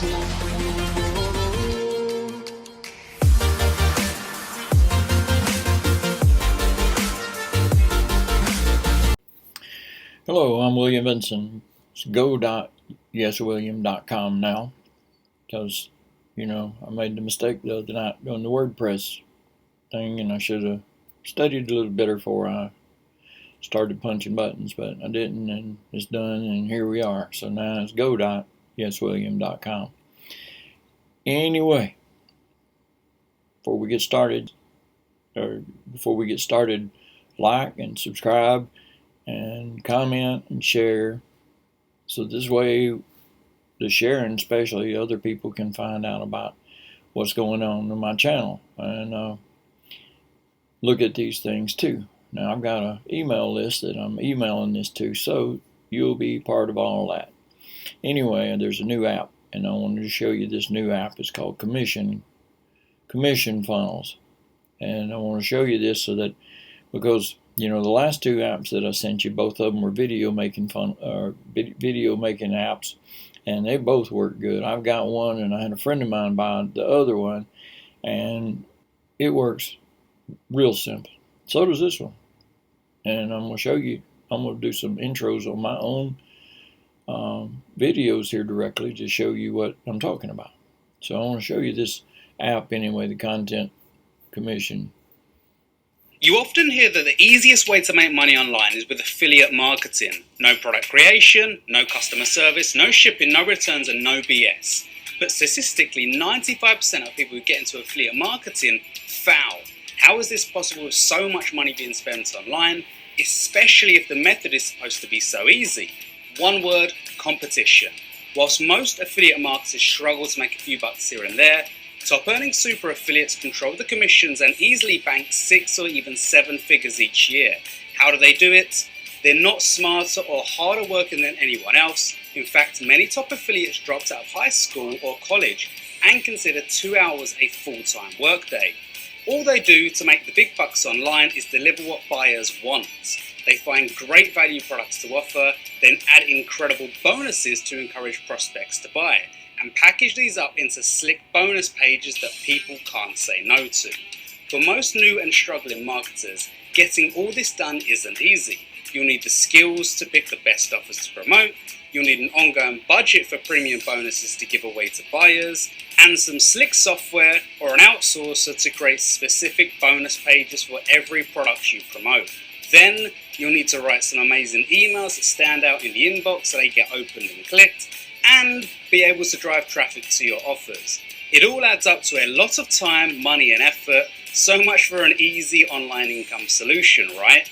Hello, I'm William Vinson. It's go.yeswilliam.com now, because, I made the mistake the other night doing the WordPress thing, and I should have studied a little better before I started punching buttons, but I didn't, and it's done, and here we are. So now it's go.yeswilliam.com. Anyway, before we get started, like and subscribe and comment and share, so this way the sharing, especially, other people can find out about what's going on in my channel and look at these things too. Now I've got an email list that I'm emailing this to, so you'll be part of all that. Anyway, there's a new app, and I wanted to show you this new app. It's called Commission Funnels, and I want to show you this so that, because the last two apps that I sent you, both of them were video making apps, and they both work good. I've got one, and I had a friend of mine buy the other one, and it works real simple. So does this one. And I'm going to show you, I'm going to do some intros on my own videos here directly to show you what I'm talking about. So I want to show you this app anyway, the Content Commission. You often hear that the easiest way to make money online is with affiliate marketing. No product creation, no customer service, no shipping, no returns, and no BS. But statistically, 95% of people who get into affiliate marketing fail. How is this possible with so much money being spent online, especially if the method is supposed to be so easy? One word: competition. Whilst most affiliate marketers struggle to make a few bucks here and there, top earning super affiliates control the commissions and easily bank 6 or even 7 figures each year. How do they do it? They're not smarter or harder working than anyone else. In fact, many top affiliates dropped out of high school or college and consider 2 hours a full-time workday. All they do to make the big bucks online is deliver what buyers want. They find great value products to offer, then add incredible bonuses to encourage prospects to buy, and package these up into slick bonus pages that people can't say no to. For most new and struggling marketers, getting all this done isn't easy. You'll need the skills to pick the best offers to promote, you'll need an ongoing budget for premium bonuses to give away to buyers, and some slick software or an outsourcer to create specific bonus pages for every product you promote. Then you'll need to write some amazing emails that stand out in the inbox so they get opened and clicked, and be able to drive traffic to your offers. It all adds up to a lot of time, money, and effort. So much for an easy online income solution, right?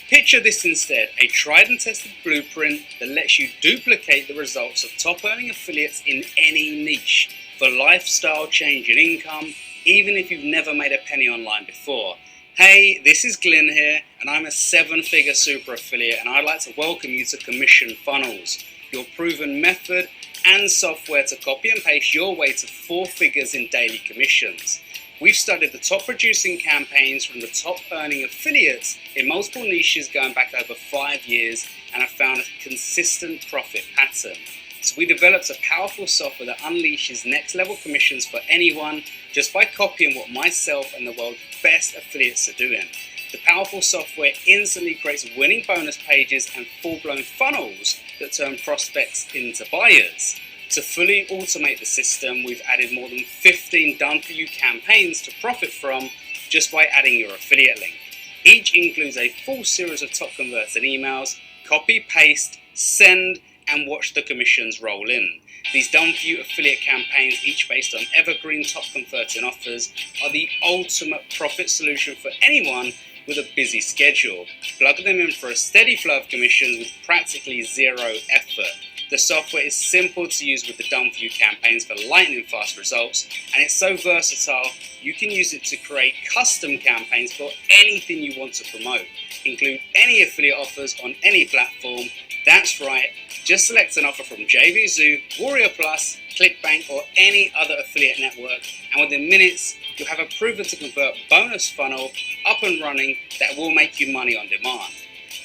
Picture this instead: a tried and tested blueprint that lets you duplicate the results of top earning affiliates in any niche for lifestyle changing income, even if you've never made a penny online before. Hey, this is Glenn here, and I'm a 7-figure super affiliate, and I'd like to welcome you to Commission Funnels, your proven method and software to copy and paste your way to 4 figures in daily commissions. We've studied the top producing campaigns from the top earning affiliates in multiple niches going back over 5 years, and have found a consistent profit pattern. So we developed a powerful software that unleashes next level commissions for anyone just by copying what myself and the world's best affiliates are doing. The powerful software instantly creates winning bonus pages and full-blown funnels that turn prospects into buyers. To fully automate the system, we've added more than 15 done-for-you campaigns to profit from just by adding your affiliate link. Each includes a full series of top converting emails. Copy, paste, send, and watch the commissions roll in. These done-for-you affiliate campaigns, each based on evergreen top converting offers, are the ultimate profit solution for anyone with a busy schedule. Plug them in for a steady flow of commissions with practically zero effort. The software is simple to use with the done-for-you campaigns for lightning fast results, and it's so versatile you can use it to create custom campaigns for anything you want to promote. Include any affiliate offers on any platform. That's right, just select an offer from JVZoo, Warrior Plus, ClickBank, or any other affiliate network, and within minutes you'll have a proven to convert bonus funnel up and running that will make you money on demand.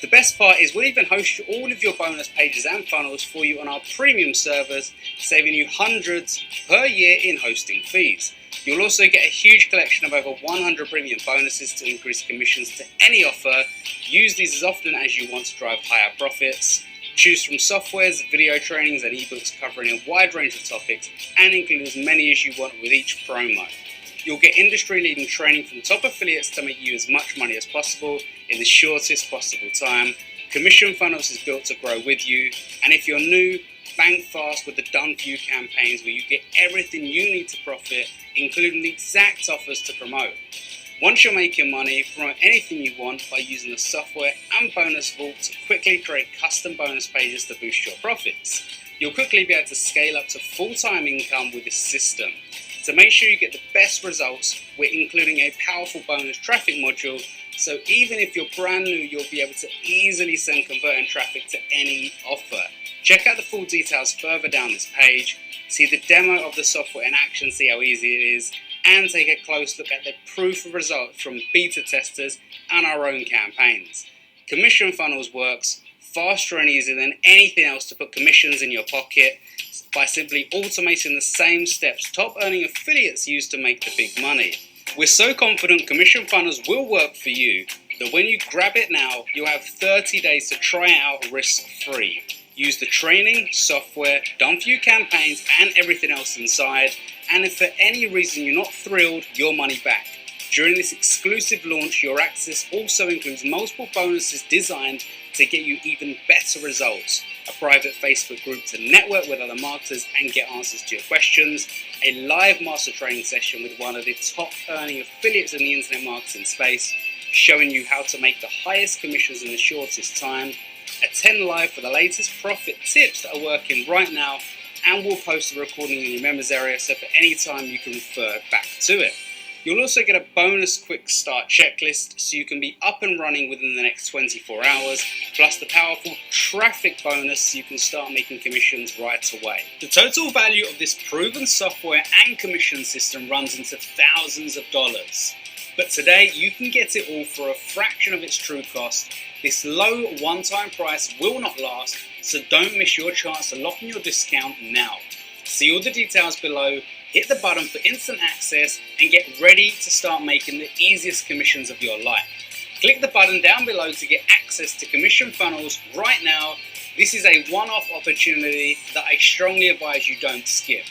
The best part is we'll even host all of your bonus pages and funnels for you on our premium servers, saving you hundreds per year in hosting fees. You'll also get a huge collection of over 100 premium bonuses to increase commissions to any offer. Use these as often as you want to drive higher profits. Choose from softwares, video trainings and ebooks covering a wide range of topics and include as many as you want with each promo. You'll get industry-leading training from top affiliates to make you as much money as possible in the shortest possible time. Commission Funnels is built to grow with you, and if you're new, bank fast with the Done For You campaigns where you get everything you need to profit, including the exact offers to promote. Once you're making money, promote anything you want by using the software and bonus vault to quickly create custom bonus pages to boost your profits. You'll quickly be able to scale up to full-time income with this system. To make sure you get the best results, we're including a powerful bonus traffic module, so even if you're brand new, you'll be able to easily send converting traffic to any offer. Check out the full details further down this page, see the demo of the software in action, see how easy it is, and take a close look at the proof of results from beta testers and our own campaigns. Commission Funnels works faster and easier than anything else to put commissions in your pocket by simply automating the same steps top earning affiliates use to make the big money. We're so confident Commission Funnels will work for you that when you grab it now, you'll have 30 days to try it out risk-free. Use the training, software, Done For You campaigns and everything else inside, and if for any reason you're not thrilled, your money back. During this exclusive launch, your access also includes multiple bonuses designed to get you even better results. A private Facebook group to network with other marketers and get answers to your questions, a live master training session with one of the top earning affiliates in the internet marketing space, showing you how to make the highest commissions in the shortest time, attend live for the latest profit tips that are working right now, and we'll post a recording in your members area so for any time you can refer back to it. You'll also get a bonus quick start checklist so you can be up and running within the next 24 hours, plus the powerful traffic bonus so you can start making commissions right away. The total value of this proven software and commission system runs into thousands of dollars. But today you can get it all for a fraction of its true cost. This low one-time price will not last, so don't miss your chance to lock in your discount now. See all the details below, hit the button for instant access, and get ready to start making the easiest commissions of your life. Click the button down below to get access to Commission Funnels right now. This is a one-off opportunity that I strongly advise you don't skip.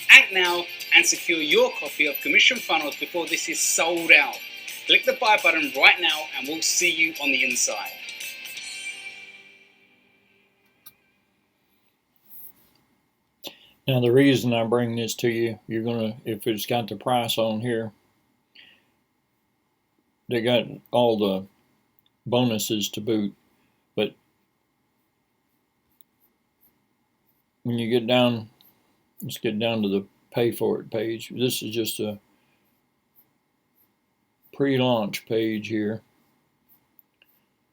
Act now and secure your copy of Commission Funnels before this is sold out. Click the buy button right now and we'll see you on the inside. Now the reason I bring this to you, you're gonna, if it's got the price on here, they got all the bonuses to boot, but when you get down, let's get down to the pay for it page. This is just a pre-launch page here,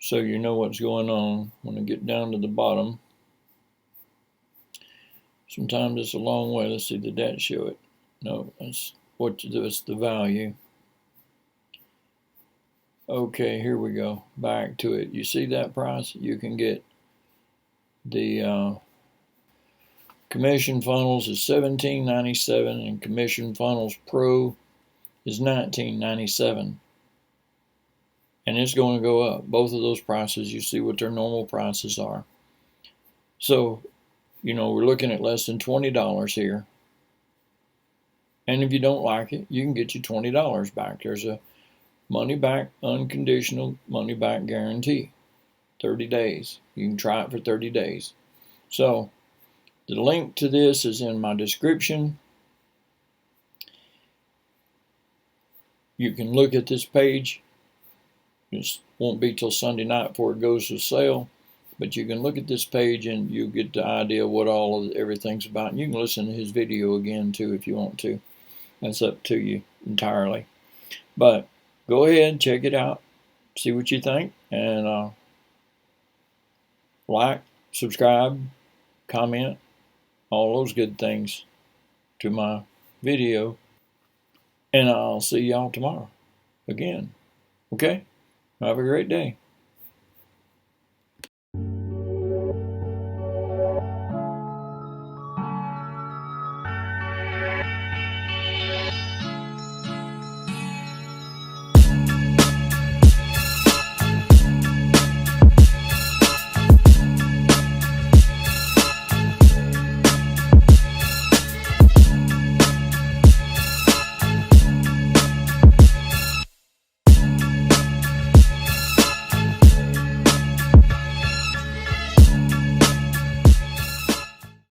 so you know what's going on. When I get down to the bottom, sometimes it's a long way. Let's see, did that show it? No, that's what you do. It's the value. Okay, here we go. Back to it. You see that price? You can get the Commission Funnels is $17.97 and Commission Funnels Pro is $19.97. And it's going to go up. Both of those prices, you see what their normal prices are. So, you know, we're looking at less than $20 here. And if you don't like it, you can get your $20 back. There's a money back, unconditional money back guarantee. 30 days. You can try it for 30 days. So, the link to this is in my description. You can look at this page. It won't be till Sunday night before it goes to sale. But you can look at this page and you get the idea of what everything's about. And you can listen to his video again too if you want to. That's up to you entirely. But go ahead, check it out, see what you think, and like, subscribe, comment, all those good things to my video. And I'll see y'all tomorrow again. Okay? Have a great day.